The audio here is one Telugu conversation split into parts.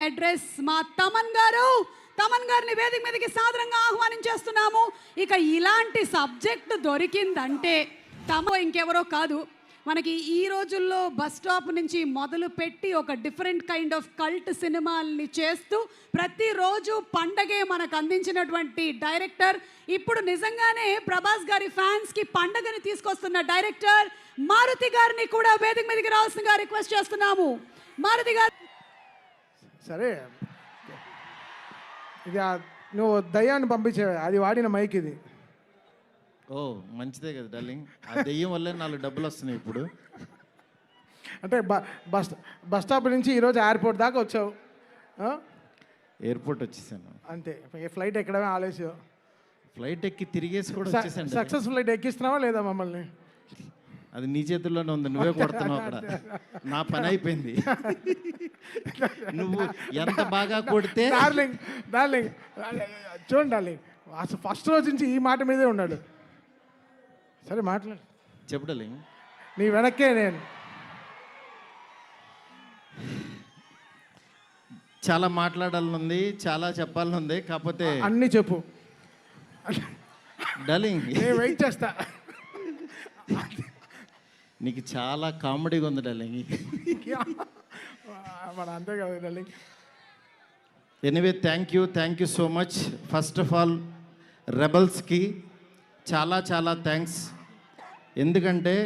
అడ్రస్ మా తమన్ గారిని వేదిక మీదకి సాదరంగా ఆహ్వానించేస్తున్నాము. ఇక ఇలాంటి సబ్జెక్ట్ దొరికిందంటే ఇంకెవరో కాదు, మనకి ఈ రోజుల్లో బస్ స్టాప్ నుంచి మొదలు పెట్టి ఒక డిఫరెంట్ కైండ్ ఆఫ్ కల్ట్ సినిమాల్ని చేస్తూ ప్రతిరోజు పండగే మనకు అందించినటువంటి డైరెక్టర్, ఇప్పుడు నిజంగానే ప్రభాస్ గారి ఫ్యాన్స్కి పండగని తీసుకొస్తున్న డైరెక్టర్ మారుతి గారిని కూడా వేదిక మీదకి రావాల్సిందిగా రిక్వెస్ట్ చేస్తున్నాము. మారుతి గారు. సరే, ఇది నువ్వు దయ్యాన్ని పంపించేవా, అది వాడిన మైక్ ఇది. ఓ మంచిదే కదా డార్లింగ్, ఆ దెయ్యం వల్లే 4 డబ్బులు వస్తున్నాయి ఇప్పుడు. అంటే బస్ స్టాప్ నుంచి ఈరోజు ఎయిర్పోర్ట్ దాకా వచ్చావు. ఎయిర్పోర్ట్ వచ్చేసాను అంతే, ఫ్లైట్ ఎక్కడమే ఆలస్యం. ఫ్లైట్ ఎక్కి తిరిగేసి కూడా వచ్చేసాను. సక్సెస్ ఫ్లైట్ ఎక్కిస్తున్నావా లేదా మమ్మల్ని? అది నీ చేతుల్లోనే ఉంది, నువ్వే కొడుతున్నావు అక్కడ. నా పని అయిపోయింది. నువ్వు ఎంత బాగా కొడితే. డార్లింగ్ చూడండి డార్లింగ్, అసలు ఫస్ట్ రోజు నుంచి ఈ మాట మీదే ఉన్నాడు. సరే మాట్లాడు, చెప్పు డార్లింగ్. నీ వెనక్కే నేను. చాలా మాట్లాడాలనుంది, చాలా చెప్పాలనుంది, కాకపోతే అన్నీ చెప్పు డార్లింగ్. నేను వెయిట్ చేస్తా. నీకు చాలా కామెడీగా ఉంది డార్లింగ్. మన అంతే కదా darling. Anyway thank you so much. First of all రెబల్స్కి చాలా థ్యాంక్స్. ఎందుకంటే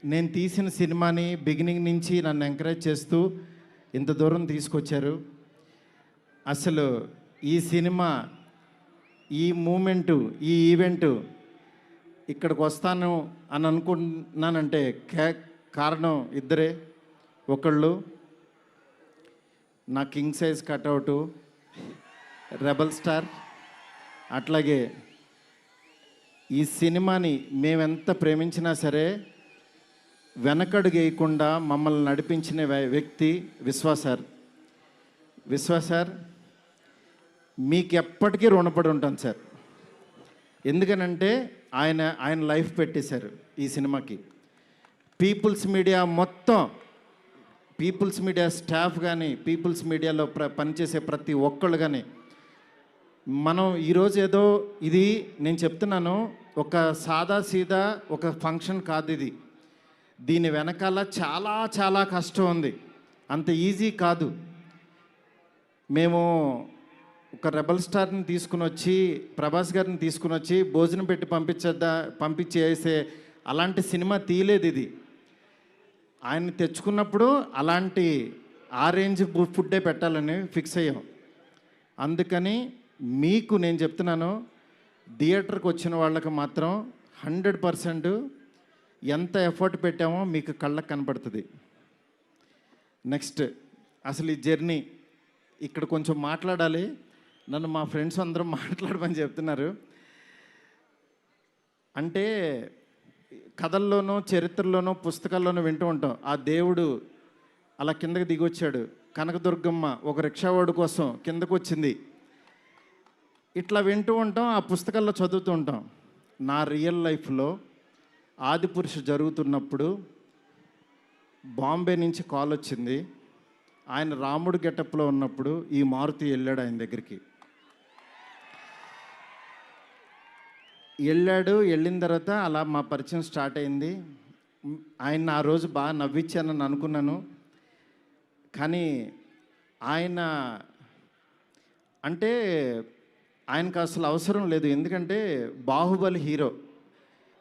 నేను తీసిన సినిమాని బిగినింగ్ నుంచి నన్ను ఎంకరేజ్ చేస్తూ ఇంత దూరం తీసుకొచ్చారు. అసలు ఈ సినిమా, ఈ మూమెంటు, ఈ ఈవెంటు ఇక్కడికి వస్తాను అని అనుకుంటున్నానంటే కారణం ఇద్దరే. ఒకళ్ళు నా కింగ్ సైజ్ కట్అవుటు రెబల్ స్టార్, అట్లాగే ఈ సినిమాని మేమెంత ప్రేమించినా సరే వెనకడుగు వేయకుండా మమ్మల్ని నడిపించిన వ్యక్తి విశ్వ సార్. మీకు ఎప్పటికీ రుణపడి ఉంటాను సార్. ఎందుకనంటే ఆయన లైఫ్ పెట్టేశారు ఈ సినిమాకి. పీపుల్స్ మీడియా మొత్తం, పీపుల్స్ మీడియా స్టాఫ్ కానీ, పీపుల్స్ మీడియాలో పనిచేసే ప్రతి ఒక్కళ్ళు కానీ, మనం ఈరోజు ఏదో ఇది నేను చెప్తున్నాను, ఒక సాదా సీదా ఒక ఫంక్షన్ కాదు ఇది. దీని వెనకాల చాలా కష్టం ఉంది, అంత ఈజీ కాదు. మేము ఒక రెబల్ స్టార్ని తీసుకుని వచ్చి, ప్రభాస్ గారిని తీసుకుని వచ్చి భోజనం పెట్టి పంపించేసే అలాంటి సినిమా తీయలేదు ఇది. ఆయన్ని తెచ్చుకున్నప్పుడు అలాంటి ఆ రేంజ్ ఫుడ్డే పెట్టాలని ఫిక్స్ అయ్యాం. అందుకని మీకు నేను చెప్తున్నాను, థియేటర్కి వచ్చిన వాళ్ళకి మాత్రం 100% ఎంత ఎఫర్ట్ పెట్టామో మీకు కళ్ళకు కనపడుతుంది. నెక్స్ట్ అసలు ఈ జర్నీ ఇక్కడ కొంచెం మాట్లాడాలి. నన్ను మా ఫ్రెండ్స్ అందరూ మాట్లాడమని చెప్తున్నారు. అంటే కథల్లోనూ, చరిత్రలోనూ, పుస్తకాల్లోనూ వింటూ ఉంటాం, ఆ దేవుడు అలా కిందకి దిగొచ్చాడు, కనకదుర్గమ్మ ఒక రిక్షావాడు కోసం కిందకు వచ్చింది, ఇట్లా వింటూ ఉంటాం, ఆ పుస్తకాల్లో చదువుతూ ఉంటాం. నా రియల్ లైఫ్లో ఆదిపురుష జరుగుతున్నప్పుడు బాంబే నుంచి కాల్ వచ్చింది. ఆయన రాముడు గెటప్లో ఉన్నప్పుడు ఈ మారుతి వెళ్ళాడు ఆయన దగ్గరికి. వెళ్ళిన తర్వాత అలా మా పరిచయం స్టార్ట్ అయింది. ఆయన ఆ రోజు బాగా నవ్వించానని అనుకున్నాను. కానీ ఆయన అంటే ఆయనకు అసలు అవసరం లేదు. ఎందుకంటే బాహుబలి హీరో.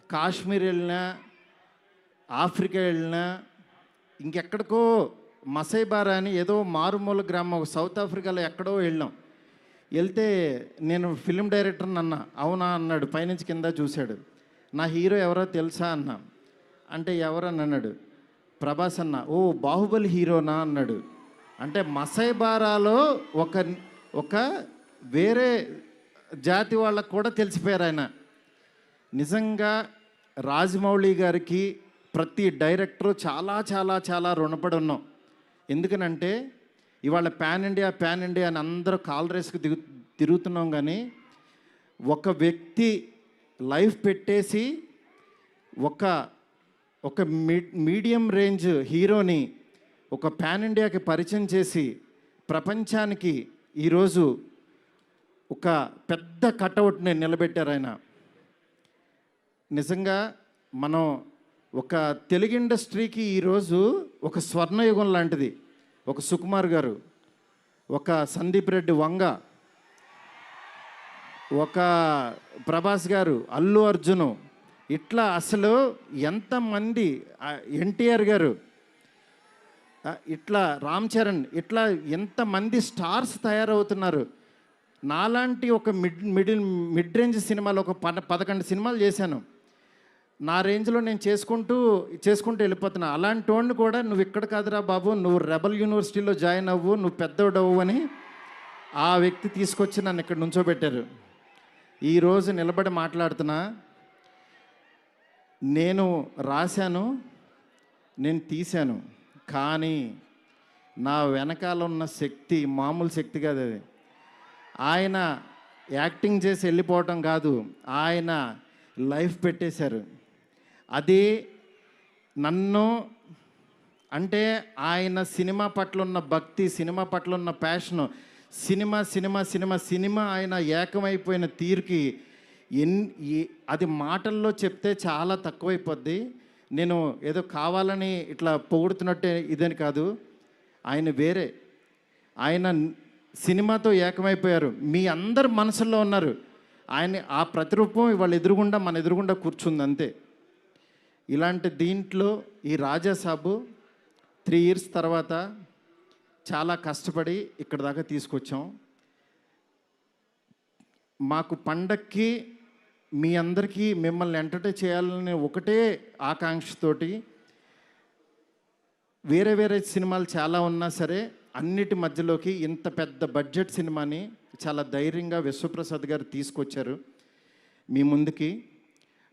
కాశ్మీర్ వెళ్ళినా, ఆఫ్రికా వెళ్ళినా, ఇంకెక్కడికో మసైబారా అని ఏదో మారుమూల గ్రామం సౌత్ ఆఫ్రికాలో ఎక్కడో వెళ్ళాం. వెళ్తే నేను ఫిల్మ్ డైరెక్టర్ని అన్నా. అవునా అన్నాడు, పైనుంచి కింద చూశాడు. నా హీరో ఎవరో తెలుసా అన్నా. అంటే ఎవరని అన్నాడు. ప్రభాస్ అన్న. ఓ బాహుబలి హీరోనా అన్నాడు. అంటే మసైబారాలో ఒక వేరే జాతి వాళ్ళకు కూడా తెలిసిపోయారు ఆయన. నిజంగా రాజమౌళి గారికి ప్రతి డైరెక్టరు చాలా రుణపడి ఉన్నాం. ఎందుకనంటే ఇవాళ పాన్ ఇండియా అని అందరూ కాల్ రేస్కి తిరుగుతున్నాం. కానీ ఒక వ్యక్తి లైఫ్ పెట్టేసి ఒక మీడియం రేంజ్ హీరోని ఒక పాన్ ఇండియాకి పరిచయం చేసి ప్రపంచానికి ఈరోజు ఒక పెద్ద కటౌట్ని నిలబెట్టారు ఆయన. నిజంగా మనం ఒక తెలుగు ఇండస్ట్రీకి ఈరోజు ఒక స్వర్ణయుగం లాంటిది. ఒక సుకుమార్ గారు, ఒక సందీప్ రెడ్డి వంగ, ఒక ప్రభాస్ గారు, అల్లు అర్జును, ఇట్లా అసలు ఎంతమంది, ఎన్టీఆర్ గారు, ఇట్లా రామ్ చరణ్, ఇట్లా ఎంతమంది స్టార్స్ తయారవుతున్నారు. నాలాంటి ఒక మిడ్ రేంజ్ సినిమాలు ఒక 11 సినిమాలు చేశాను. నా రేంజ్లో నేను చేసుకుంటూ వెళ్ళిపోతున్నా. అలాంటి వాడిని కూడా నువ్వు ఇక్కడ కాదురా బాబు, నువ్వు రెబల్ యూనివర్సిటీలో జాయిన్ అవ్వు, నువ్వు పెద్దోడవు అని ఆ వ్యక్తి తీసుకొచ్చి నన్ను ఇక్కడ నుంచోబెట్టారు. ఈరోజు నిలబడి మాట్లాడుతున్నా. నేను రాశాను, నేను తీశాను, కానీ నా వెనకాల ఉన్న శక్తి మామూలు శక్తి కాదు. అది ఆయన యాక్టింగ్ చేసి వెళ్ళిపోవటం కాదు, ఆయన లైఫ్ పెట్టేశారు. అది నన్ను, అంటే ఆయన సినిమా పట్ల ఉన్న భక్తి, సినిమా పట్ల ఉన్న ప్యాషను, సినిమా ఆయన ఏకమైపోయిన తీరుకి అది మాటల్లో చెప్తే చాలా తక్కువైపోద్ది. నేను ఏదో కావాలని ఇట్లా పొగుడుతున్నట్టే ఇదని కాదు. ఆయన వేరే, ఆయన సినిమాతో ఏకమైపోయారు. మీ అందరు మనసుల్లో ఉన్నారు. ఆయన ఆ ప్రతిరూపం ఇవాళ మన ఎదురుగుండా కూర్చుంది అంతే. ఇలాంటి దీంట్లో ఈ రాజాసాబు 3 ఇయర్స్ తర్వాత చాలా కష్టపడి ఇక్కడ దాకా తీసుకొచ్చాం. మాకు పండక్కి మీ అందరికీ మిమ్మల్ని ఎంటర్టైన్ చేయాలని ఒకటే ఆకాంక్షతోటి వేరే సినిమాలు చాలా ఉన్నా సరే అన్నిటి మధ్యలోకి ఇంత పెద్ద బడ్జెట్ సినిమాని చాలా ధైర్యంగా విశ్వప్రసాద్ గారు తీసుకొచ్చారు మీ ముందుకి.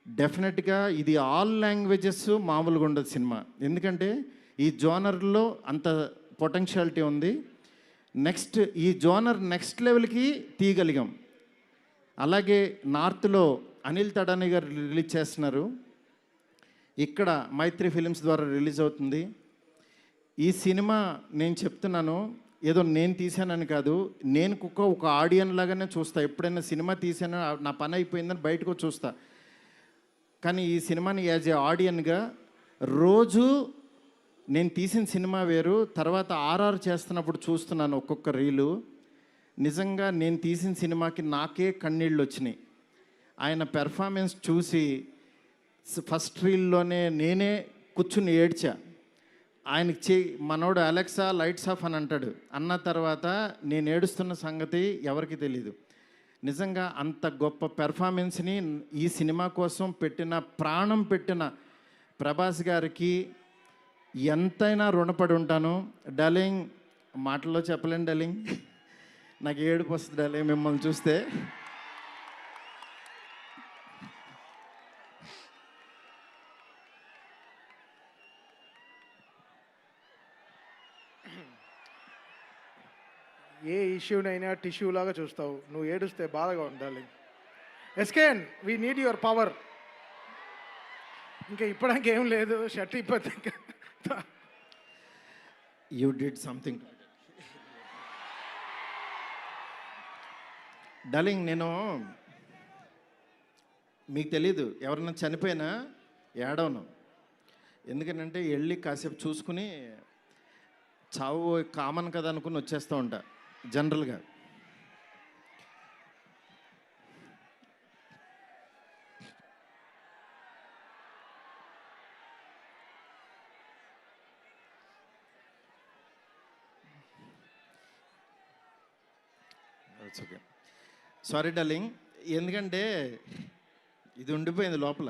డెఫినెట్గా ఇది ఆల్ లాంగ్వేజెస్ మామూలుగా ఉండదు సినిమా, ఎందుకంటే ఈ జోనర్లో అంత పొటెన్షియాలిటీ ఉంది. నెక్స్ట్ ఈ జోనర్ నెక్స్ట్ లెవెల్కి తీయగలిగాం. అలాగే నార్త్లో అనిల్ తడాని గారు రిలీజ్ చేస్తున్నారు, ఇక్కడ మైత్రి ఫిలిమ్స్ ద్వారా రిలీజ్ అవుతుంది. ఈ సినిమా నేను చెప్తున్నాను, ఏదో నేను తీసానని కాదు, నేను ఒక ఆడియన్ లాగానే చూస్తా. ఎప్పుడైనా సినిమా తీసానో నా పని అయిపోయిందని బయటకు చూస్తా. కానీ ఈ సినిమాని యాజ్ ఏ ఆడియన్గా రోజు నేను తీసిన సినిమా వేరు, తర్వాత ఆర్ఆర్ చేస్తున్నప్పుడు చూస్తున్నాను ఒక్కొక్క రీలు. నిజంగా నేను తీసిన సినిమాకి నాకే కన్నీళ్ళు వచ్చినాయి. ఆయన పెర్ఫార్మెన్స్ చూసి ఫస్ట్ రీల్లోనే నేనే కూర్చుని ఏడ్చా. ఆయనకి మనోడు అలెక్సా లైట్స్ ఆఫ్ అని అంటాడు, అన్న తర్వాత నేను ఏడుస్తున్న సంగతి ఎవరికి తెలీదు. నిజంగా అంత గొప్ప పెర్ఫార్మెన్స్ని ఈ సినిమా కోసం ప్రాణం పెట్టిన ప్రభాస్ గారికి ఎంతైనా రుణపడి ఉంటాను. డార్లింగ్, మాటల్లో చెప్పలేను డార్లింగ్, నాకు ఏడుపు వస్తుంది డార్లింగ్ మిమ్మల్ని చూస్తే. ఏ ఇష్యూనైనా టిష్యూ లాగా చూస్తావు, నువ్వు ఏడుస్తే బాధగా ఉండాలి. ఎస్కేన్, వీ నీడ్ యువర్ పవర్. ఇంకా ఇప్పడానికి ఏం లేదు, షర్ట్ ఇప్పటి యూ డిడ్ సంథింగ్. డార్లింగ్, నేను మీకు తెలీదు, ఎవరన్నా చనిపోయినా ఏడవను. ఎందుకంటే వెళ్ళి కాసేపు చూసుకుని చావు కామన్ కదా అనుకుని వచ్చేస్తూ ఉంటా జనరల్గా. ఓకే, సారీ డార్లింగ్, ఎందుకంటే ఇది ఉండిపోయింది లోపల,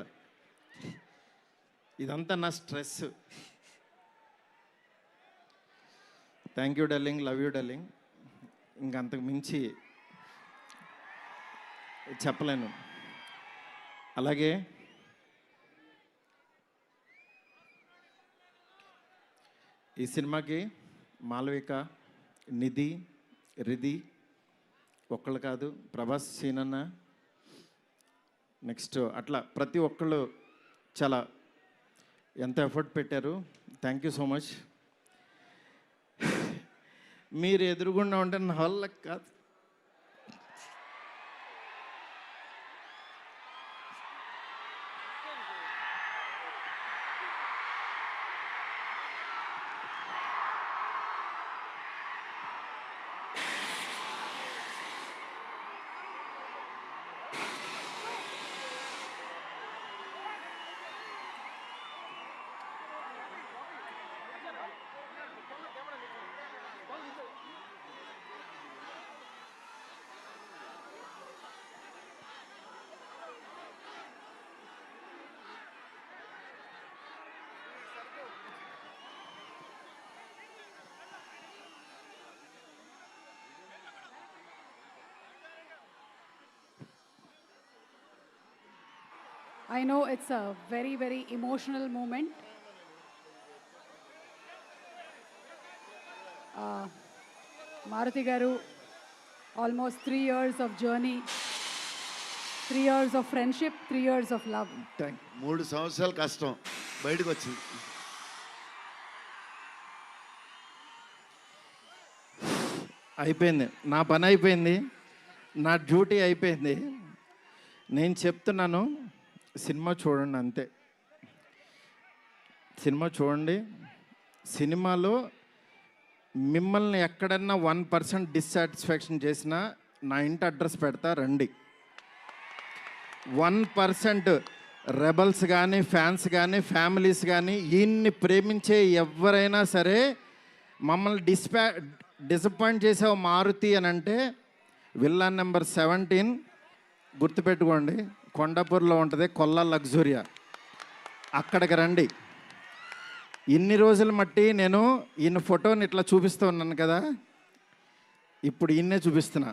ఇదంతా నా stress. Thank you darling, love you darling. ఇంకంతకు మించి చెప్పలేను. అలాగే ఈ సినిమాకి మాలవిక, నిధి, రిధి ఒక్కళ్ళు కాదు, ప్రభాస్, సీనన్న, నెక్స్ట్ అట్లా ప్రతి ఒక్కళ్ళు చాలా ఎంత ఎఫర్ట్ పెట్టారు. Thank you so much. మీరు ఎదురుగుండా ఉంటే నా వల్ల కాదు. I know it's a very, very emotional moment. Maruti Garu, almost 3 years of journey, 3 years of friendship, 3 years of love. 3 సంవత్సరాలు కష్టం బయటకు వచ్చింది. అయిపోయింది, నా పని అయిపోయింది, నా డ్యూటీ అయిపోయింది. నేను చెప్తున్నాను, సినిమా చూడండి అంతే. సినిమా చూడండి. సినిమాలో మిమ్మల్ని ఎక్కడన్నా 1% డిస్సాటిస్ఫాక్షన్ చేసినా నా ఇంటి అడ్రస్ పెడతా, రండి. 1% రెబల్స్ కానీ, ఫ్యాన్స్ కానీ, ఫ్యామిలీస్ కానీ, ఈయన్ని ప్రేమించే ఎవరైనా సరే మమ్మల్ని డిసప్పాయింట్ చేసావు మారుతి అని అంటే విల్లా నెంబర్ 17 గుర్తుపెట్టుకోండి, కొండాపూర్లో ఉంటుంది, కొల్లా లగ్జూరియా. అక్కడికి రండి. ఇన్ని రోజులు మట్టి నేను ఈయన ఫోటోని ఇట్లా చూపిస్తూ ఉన్నాను కదా, ఇప్పుడు ఈయన్నే చూపిస్తున్నా.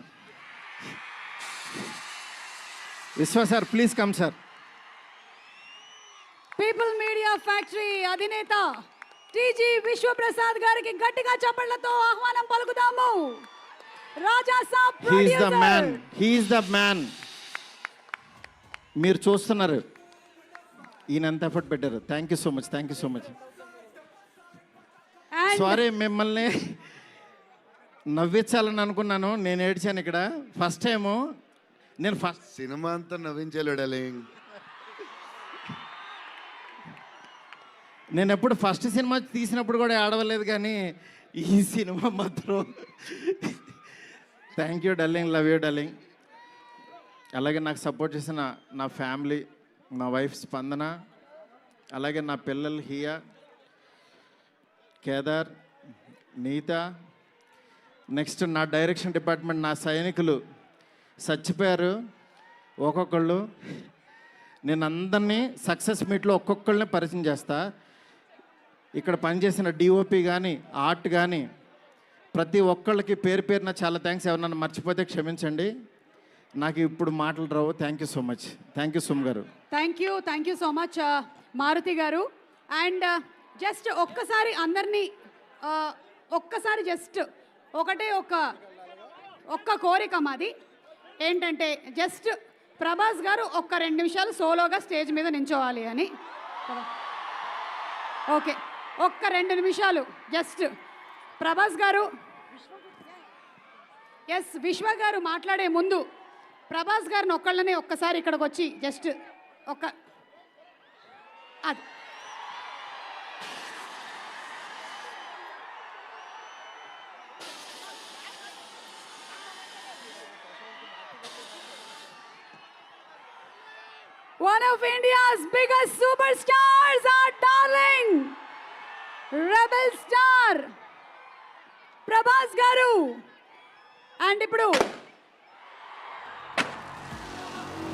Vishwa sir, please come sir. People Media Factory అధినేత టీజీ విశ్వప్రసాద్ గారికి గట్టిగా చప్పట్లతో ఆహ్వానం పలుకుతాము. Raja Saab he's the producer. Man, he's the man. మీరు చూస్తున్నారు ఈయన ఎంత ఎఫర్ట్ పెట్టారు. Thank you so much, thank you so much. And sorry, మిమ్మల్ని నవ్వించాలని అనుకున్నాను, నేను ఏడ్చాను ఇక్కడ. ఫస్ట్ టైము నేను సినిమా అంతా నవ్వించలేడాలి. నేను ఎప్పుడు ఫస్ట్ సినిమా తీసినప్పుడు కూడా ఆడవలేదు, కానీ ఈ సినిమా మాత్రం thank you darling, love you darling. అలాగే నాకు సపోర్ట్ చేసిన నా ఫ్యామిలీ, నా వైఫ్ స్పందన, అలాగే నా పిల్లలు హియా, కేదార్, నీత, నెక్స్ట్ నా డైరెక్షన్ డిపార్ట్మెంట్, నా సైనికులు చచ్చిపోయారు ఒక్కొక్కళ్ళు. నేను అందరినీ సక్సెస్ మీట్లో ఒక్కొక్కళ్ళని పరిచయం చేస్తా. ఇక్కడ పనిచేసిన డిఓపి కానీ, ఆర్ట్ కానీ, ప్రతి ఒక్కళ్ళకి పేరు పేరున చాలా థ్యాంక్స్. ఎవరన్నా మర్చిపోతే క్షమించండి, నాకు ఇప్పుడు మాటలు రావు. Thank you so much. Thank you సుమ్ గారు. Thank you so much Maruthi గారు. అండ్ జస్ట్ ఒక్కసారి అందరినీ ఒక్కసారి జస్ట్ ఒక్క కోరిక మాది ఏంటంటే, జస్ట్ ప్రభాస్ గారు ఒక్క 2 నిమిషాలు సోలోగా స్టేజ్ మీద నించోవాలి అని. ఓకే, ఒక్క 2 నిమిషాలు జస్ట్ ప్రభాస్ గారు. ఎస్, విశ్వ గారు మాట్లాడే ముందు ప్రభాస్ గారిని ఒక్కళ్ళని ఒక్కసారి ఇక్కడికి వచ్చి జస్ట్ అది one of India's biggest superstars, our darling rebel star Prabhas garu. And ఇప్పుడు